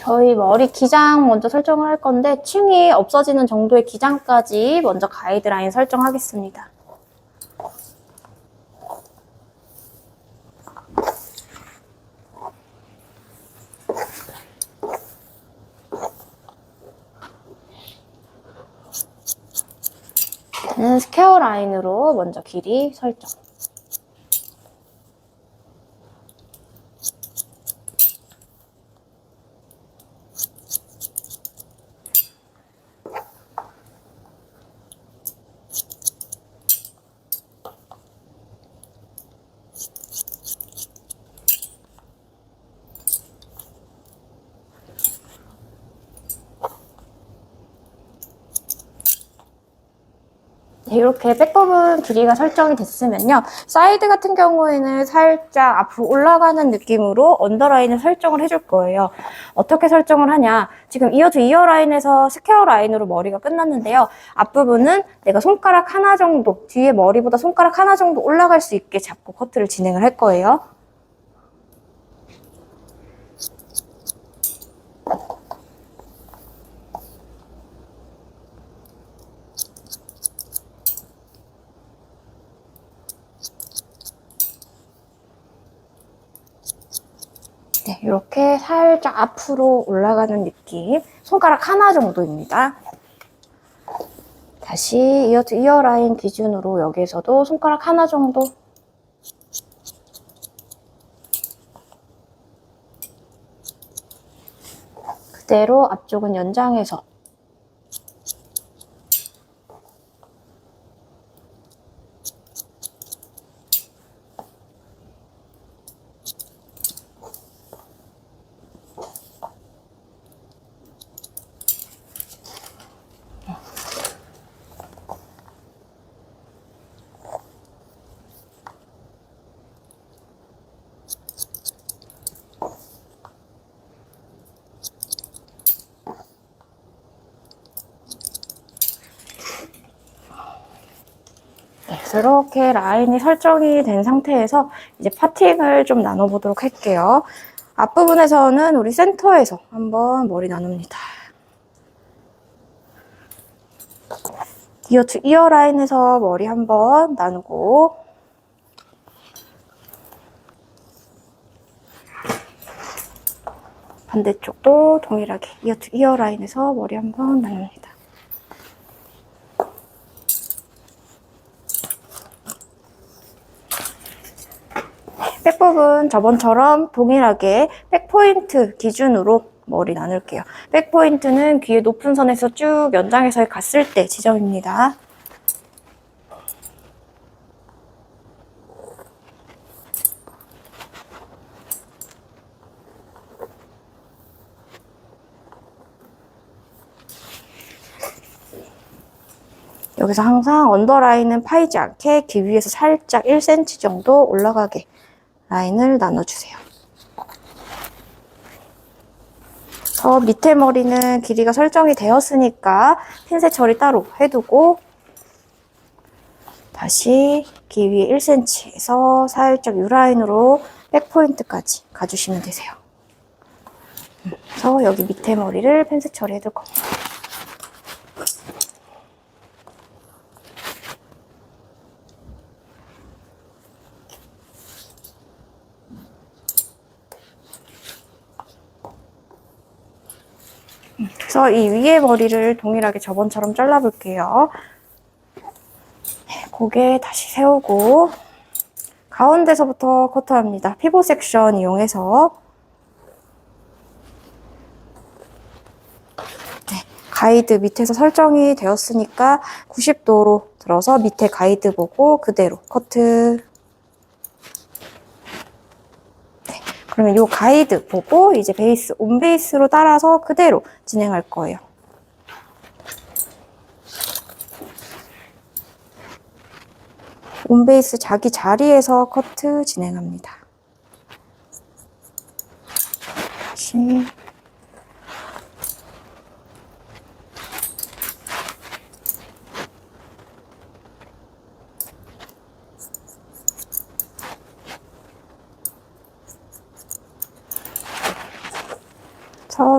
저희 머리 기장 먼저 설정을 할 건데 층이 없어지는 정도의 기장까지 먼저 가이드라인 설정하겠습니다. 스퀘어 라인으로 먼저 길이 설정. 이렇게 백부분 길이가 설정이 됐으면요. 사이드 같은 경우에는 살짝 앞으로 올라가는 느낌으로 언더라인을 설정을 해줄 거예요. 어떻게 설정을 하냐. 지금 이어 투 이어 라인에서 스퀘어 라인으로 머리가 끝났는데요. 앞부분은 내가 손가락 하나 정도, 뒤에 머리보다 손가락 하나 정도 올라갈 수 있게 잡고 커트를 진행을 할 거예요. 네, 이렇게 살짝 앞으로 올라가는 느낌. 손가락 하나 정도입니다. 다시 이어 투 이어 라인 기준으로 여기에서도 손가락 하나 정도. 그대로 앞쪽은 연장해서. 이렇게 라인이 설정이 된 상태에서 이제 파팅을 좀 나눠보도록 할게요. 앞부분에서는 우리 센터에서 한번 머리 나눕니다. 이어 투 이어 라인에서 머리 한번 나누고 반대쪽도 동일하게 이어 투 이어 라인에서 머리 한번 나눕니다. 백부분 저번처럼 동일하게 백포인트 기준으로 머리 나눌게요. 백포인트는 귀의 높은 선에서 쭉 연장해서 갔을 때 지점입니다. 여기서 항상 언더라인은 파이지 않게 귀 위에서 살짝 1cm 정도 올라가게 라인을 나눠주세요. 밑에 머리는 길이가 설정이 되었으니까 핀셋 처리 따로 해두고 다시 귀 위에 1cm에서 살짝 U라인으로 백포인트까지 가주시면 되세요. 그래서 여기 밑에 머리를 핀셋 처리해둘 겁니다. 그래서 이 위에 머리를 동일하게 저번처럼 잘라볼게요. 고개 다시 세우고 가운데서부터 커트합니다. 피벗 섹션 이용해서 가이드 밑에서 설정이 되었으니까 90도로 들어서 밑에 가이드 보고 그대로 커트. 그러면 이 가이드 보고 이제 베이스, 온 베이스로 따라서 그대로 진행할 거예요. 온 베이스 자기 자리에서 커트 진행합니다. 다시.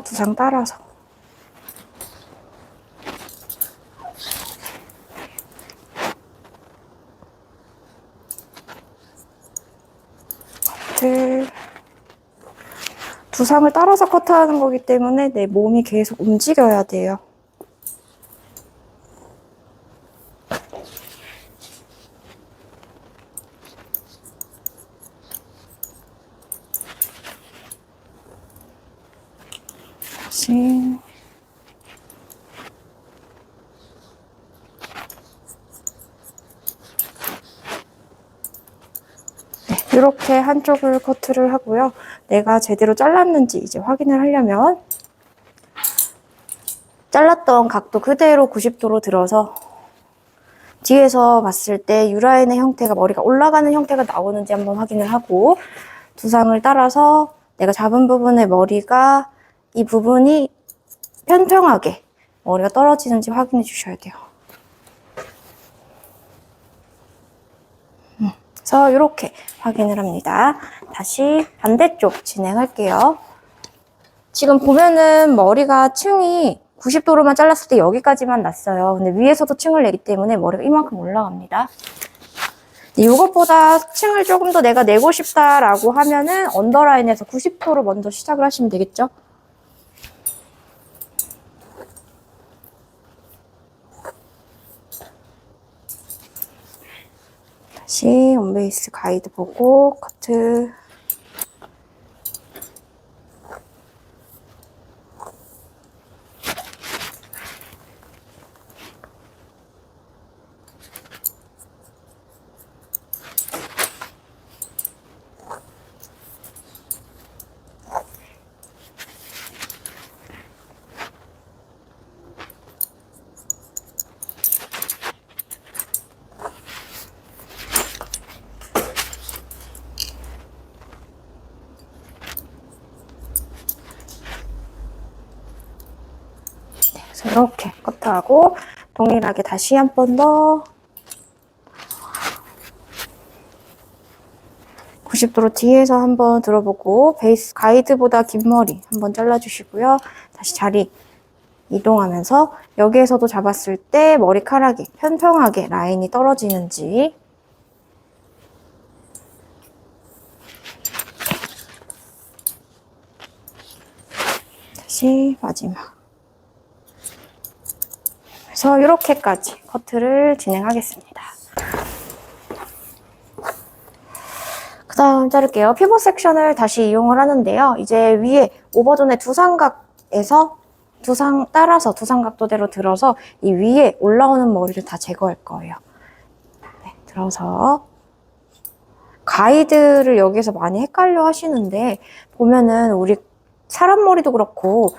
두상 따라서. 커트. 두상을 따라서 커트하는 거기 때문에 내 몸이 계속 움직여야 돼요. 다시. 네, 이렇게 한쪽을 커트를 하고요. 내가 제대로 잘랐는지 이제 확인을 하려면 잘랐던 각도 그대로 90도로 들어서 뒤에서 봤을 때 U라인의 형태가 머리가 올라가는 형태가 나오는지 한번 확인을 하고 두상을 따라서 내가 잡은 부분의 머리가 이 부분이 평평하게 머리가 떨어지는지 확인해 주셔야 돼요. 그래서 이렇게 확인을 합니다. 다시 반대쪽 진행할게요. 지금 보면은 머리가 층이 90도로만 잘랐을 때 여기까지만 났어요. 근데 위에서도 층을 내기 때문에 머리가 이만큼 올라갑니다. 이것보다 층을 조금 더 내가 내고 싶다라고 하면은 언더라인에서 90도로 먼저 시작을 하시면 되겠죠? 다시 온베이스 가이드 보고 커트. 이렇게 커트하고 동일하게 다시 한 번 더 90도로 뒤에서 한번 들어보고 베이스 가이드보다 긴 머리 한번 잘라주시고요. 다시 자리 이동하면서 여기에서도 잡았을 때 머리카락이 평평하게 라인이 떨어지는지 다시 마지막. 그래서 이렇게까지 커트를 진행하겠습니다. 그 다음 자를게요. 피벗 섹션을 다시 이용을 하는데요. 이제 위에 오버존의 두상각에서 두상 따라서 두상 각도대로 들어서 이 위에 올라오는 머리를 다 제거할 거예요. 네, 들어서 가이드를 여기서 많이 헷갈려 하시는데 보면은 우리 사람 머리도 그렇고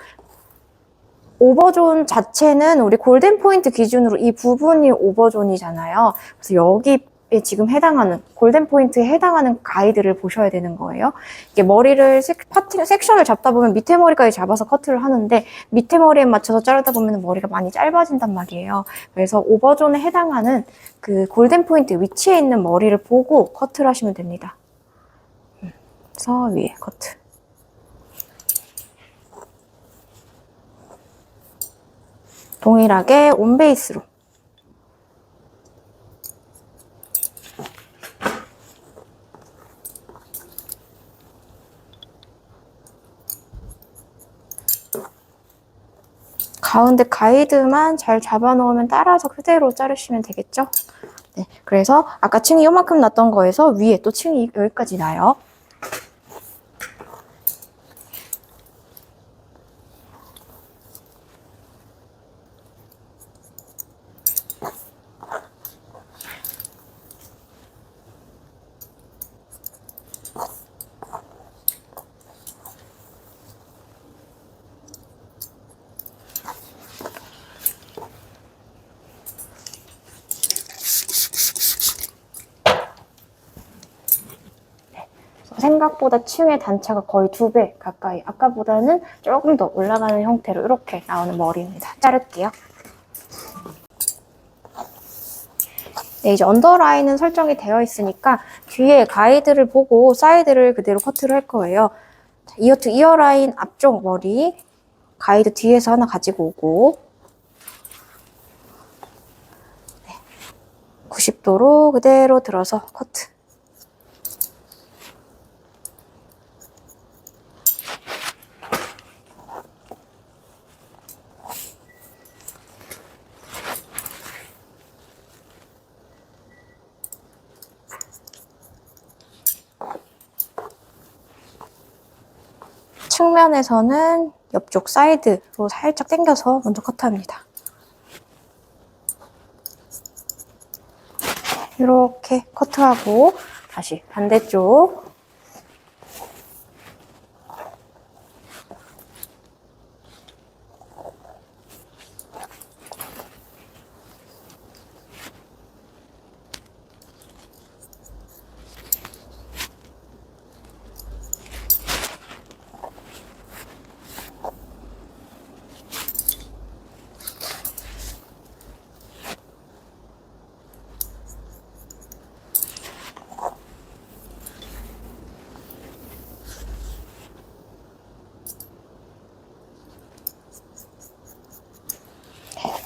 오버존 자체는 우리 골든 포인트 기준으로 이 부분이 오버존이잖아요. 그래서 여기에 지금 해당하는 골든 포인트에 해당하는 가이드를 보셔야 되는 거예요. 이게 머리를 섹션을 잡다 보면 밑에 머리까지 잡아서 커트를 하는데 밑에 머리에 맞춰서 자르다 보면 머리가 많이 짧아진단 말이에요. 그래서 오버존에 해당하는 그 골든 포인트 위치에 있는 머리를 보고 커트를 하시면 됩니다. 그래서 위에 커트. 동일하게 온베이스로 가운데 가이드만 잘 잡아놓으면 따라서 그대로 자르시면 되겠죠? 네, 그래서 아까 층이 요만큼 났던 거에서 위에 또 층이 여기까지 나요. 생각보다 층의 단차가 거의 2배 가까이, 아까보다는 조금 더 올라가는 형태로 이렇게 나오는 머리입니다. 자를게요. 네, 이제 언더라인은 설정이 되어 있으니까 뒤에 가이드를 보고 사이드를 그대로 커트를 할 거예요. 이어 투 이어 라인 앞쪽 머리 가이드 뒤에서 하나 가지고 오고 90도로 그대로 들어서 커트. 측면에서는 옆쪽 사이드로 살짝 당겨서 먼저 커트합니다. 이렇게 커트하고 다시 반대쪽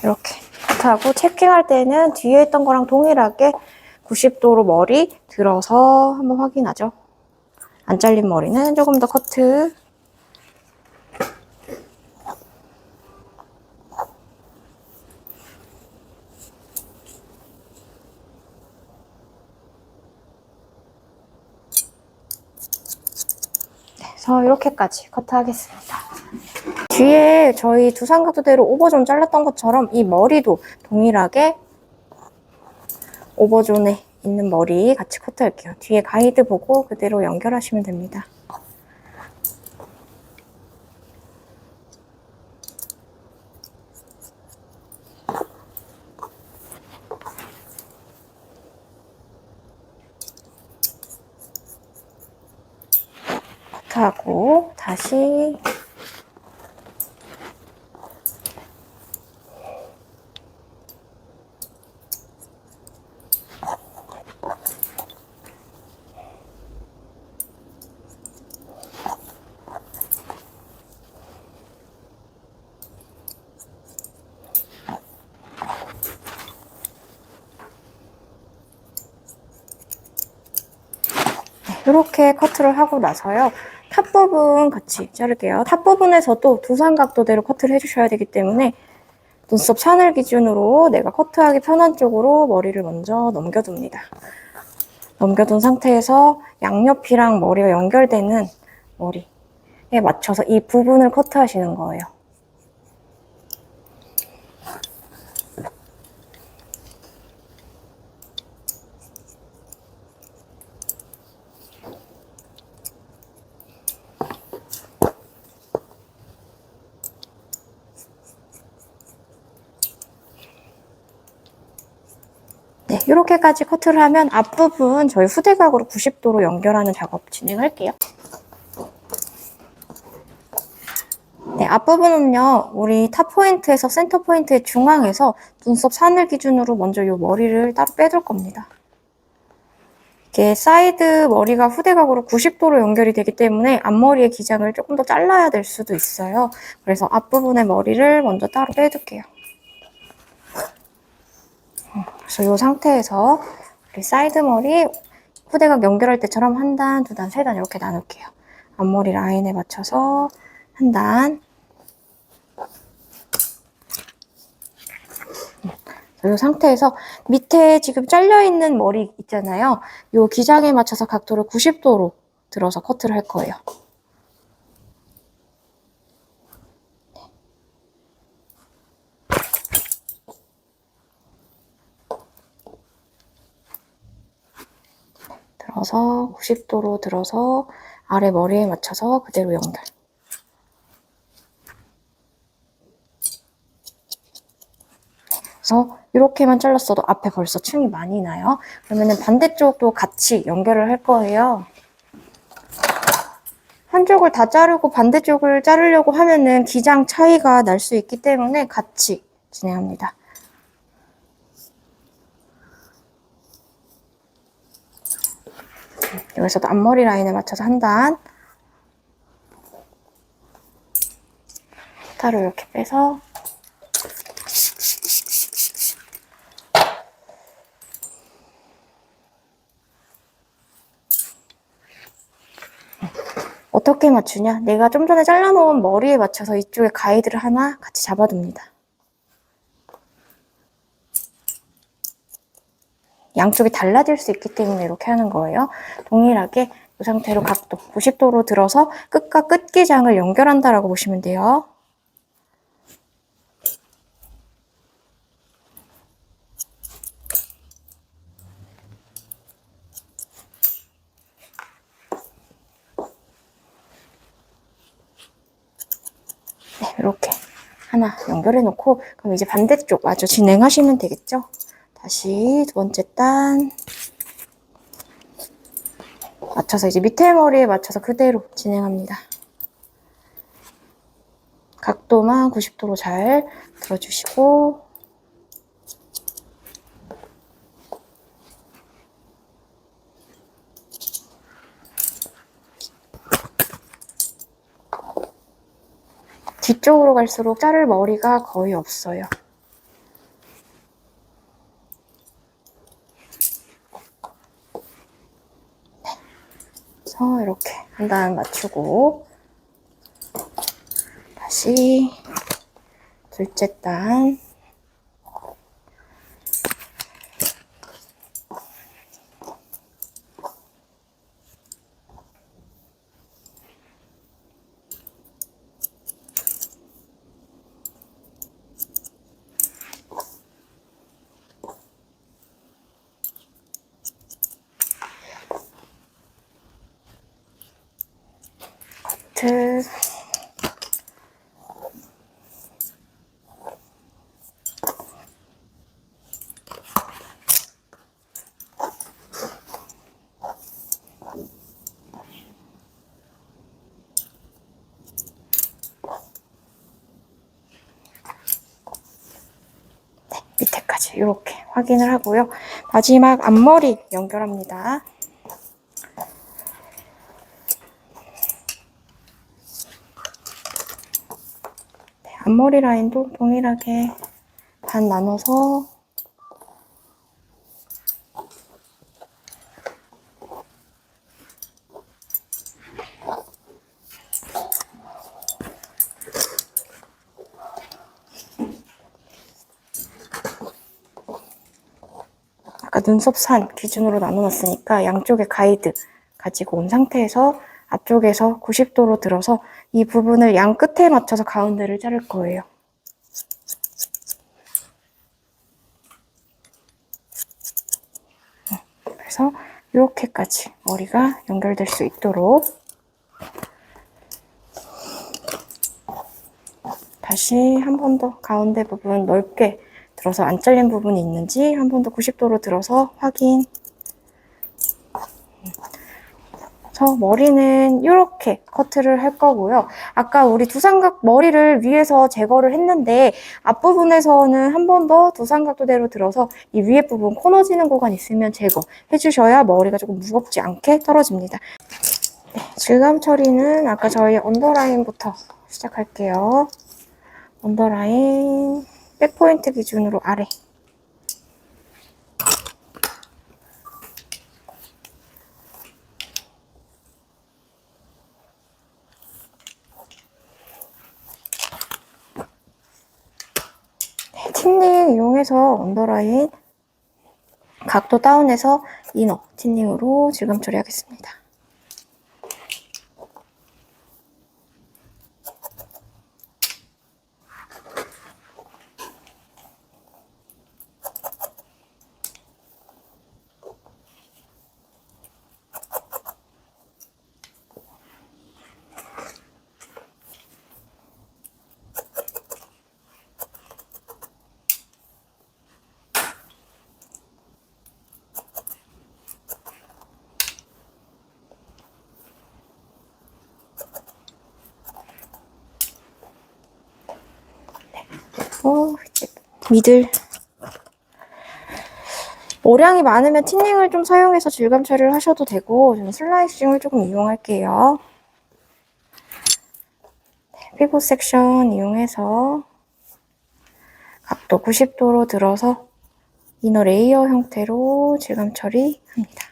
이렇게 커트하고 체킹할 때는 뒤에 있던 거랑 동일하게 90도로 머리 들어서 한번 확인하죠. 안 잘린 머리는 조금 더 커트. 그래서 이렇게까지 커트하겠습니다. 뒤에 저희 두상각도대로 오버존 잘랐던 것처럼 이 머리도 동일하게 오버존에 있는 머리 같이 커트할게요. 뒤에 가이드 보고 그대로 연결하시면 됩니다. 커트하고 다시 이렇게 커트를 하고 나서요. 탑 부분 같이 자를게요. 탑 부분에서도 두상각도대로 커트를 해주셔야 되기 때문에 눈썹 산을 기준으로 내가 커트하기 편한 쪽으로 머리를 먼저 넘겨둡니다. 넘겨둔 상태에서 양옆이랑 머리가 연결되는 머리에 맞춰서 이 부분을 커트하시는 거예요. 네, 이렇게까지 커트를 하면 앞부분 저희 후대각으로 90도로 연결하는 작업 진행할게요. 네, 앞부분은요, 우리 탑 포인트에서 센터 포인트의 중앙에서 눈썹 산을 기준으로 먼저 이 머리를 따로 빼둘 겁니다. 이게 사이드 머리가 후대각으로 90도로 연결이 되기 때문에 앞머리의 기장을 조금 더 잘라야 될 수도 있어요. 그래서 앞부분의 머리를 먼저 따로 빼둘게요. 그래서 이 상태에서 우리 사이드 머리 후대각 연결할 때처럼 한 단, 두 단, 세 단 이렇게 나눌게요. 앞머리 라인에 맞춰서 한 단. 이 상태에서 밑에 지금 잘려있는 머리 있잖아요. 이 기장에 맞춰서 각도를 90도로 들어서 커트를 할 거예요. 들어서 90도로 들어서 아래 머리에 맞춰서 그대로 연결. 그래서 이렇게만 잘랐어도 앞에 벌써 층이 많이 나요. 그러면은 반대쪽도 같이 연결을 할 거예요. 한쪽을 다 자르고 반대쪽을 자르려고 하면은 기장 차이가 날 수 있기 때문에 같이 진행합니다. 여기서도 앞머리 라인에 맞춰서 한 단. 가타로 이렇게 빼서 어떻게 맞추냐? 내가 좀 전에 잘라놓은 머리에 맞춰서 이쪽에 가이드를 하나 같이 잡아둡니다. 양쪽이 달라질 수 있기 때문에 이렇게 하는 거예요. 동일하게 이 상태로 각도 90도로 들어서 끝과 끝기장을 연결한다라고 보시면 돼요. 네, 이렇게 하나 연결해 놓고 그럼 이제 반대쪽 마저 진행하시면 되겠죠? 다시 두 번째 단 맞춰서 이제 밑에 머리에 맞춰서 그대로 진행합니다. 각도만 90도로 잘 들어주시고 뒤쪽으로 갈수록 자를 머리가 거의 없어요. 네. 그래서 이렇게 한 단 맞추고 다시 둘째 단 커트 밑에까지 이렇게 확인을 하고요. 마지막 앞머리 연결합니다. 네, 앞머리 라인도 동일하게 반 나눠서 아까 눈썹 산 기준으로 나눠놨으니까 양쪽에 가이드 가지고 온 상태에서 앞쪽에서 90도로 들어서 이 부분을 양 끝에 맞춰서 가운데를 자를 거예요. 그래서 이렇게까지 머리가 연결될 수 있도록 다시 한 번 더 가운데 부분 넓게 들어서 안 잘린 부분이 있는지 한 번 더 90도로 들어서 확인. 그래서 머리는 이렇게 커트를 할 거고요. 아까 우리 두삼각 머리를 위에서 제거를 했는데 앞부분에서는 한 번 더 두삼각도대로 들어서 이 위에 부분 코너 지는 구간 있으면 제거해 주셔야 머리가 조금 무겁지 않게 떨어집니다. 네, 질감 처리는 아까 저희 언더라인부터 시작할게요. 언더라인 백포인트 기준으로 아래 네, 틴닝 이용해서 언더라인 각도 다운해서 이너 틴닝으로 질감 처리하겠습니다. 미들 모량이 많으면 틴닝을 좀 사용해서 질감 처리를 하셔도 되고 저는 슬라이싱을 조금 이용할게요. 네, 피봇 섹션 이용해서 각도 90도로 들어서 이너 레이어 형태로 질감 처리합니다.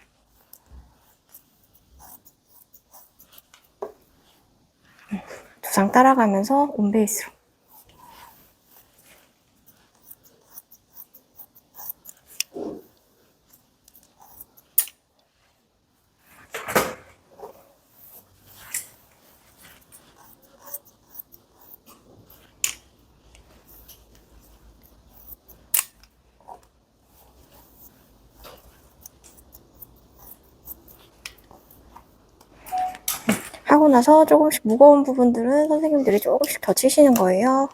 두상 따라가면서 온베이스로. 하고 나서 조금씩 무거운 부분들은 선생님들이 조금씩 더 치시는 거예요.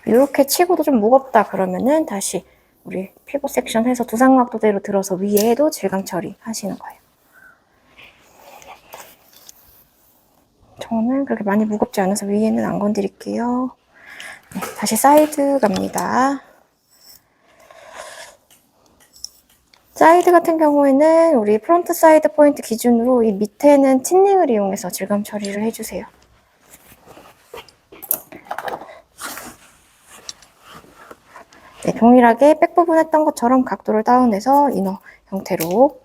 이렇게 치고도 좀 무겁다 그러면은 다시 우리 피벗 섹션 해서 두상각도대로 들어서 위에도 질감 처리 하시는 거예요. 저는 그렇게 많이 무겁지 않아서 위에는 안 건드릴게요. 네, 다시 사이드 갑니다. 사이드 같은 경우에는 우리 프론트 사이드 포인트 기준으로 이 밑에는 틴닝을 이용해서 질감 처리를 해주세요. 네, 동일하게 백 부분 했던 것처럼 각도를 다운해서 이너 형태로.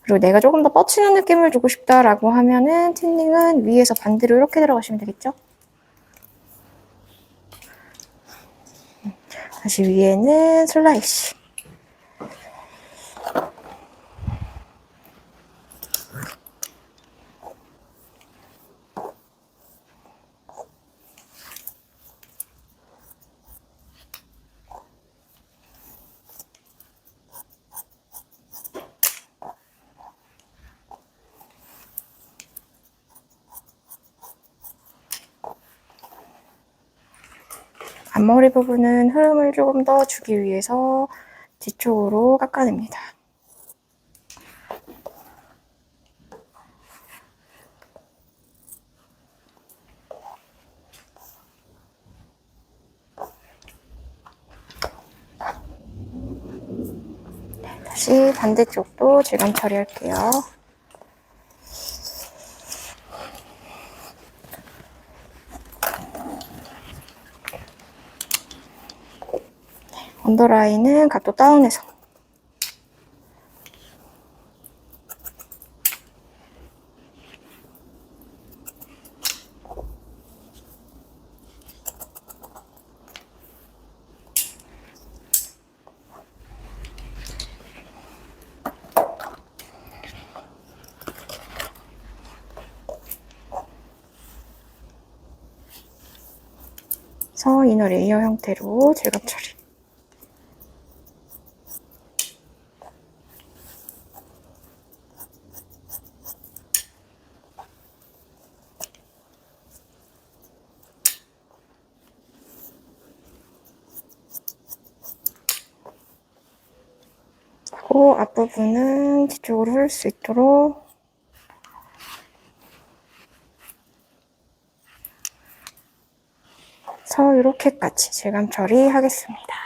그리고 내가 조금 더 뻗치는 느낌을 주고 싶다라고 하면은 틴닝은 위에서 반대로 이렇게 들어가시면 되겠죠? 다시 위에는 슬라이시. 앞머리 부분은 흐름을 조금 더 주기 위해서 뒤쪽으로 깎아냅니다. 다시 반대쪽도 질감 처리할게요. 언더라인은 각도 다운해서. 서 이너 레이어 형태로 질감 처리. 하고 앞부분은 뒤쪽으로 흐를 수 있도록 서 이렇게까지 질감 처리하겠습니다.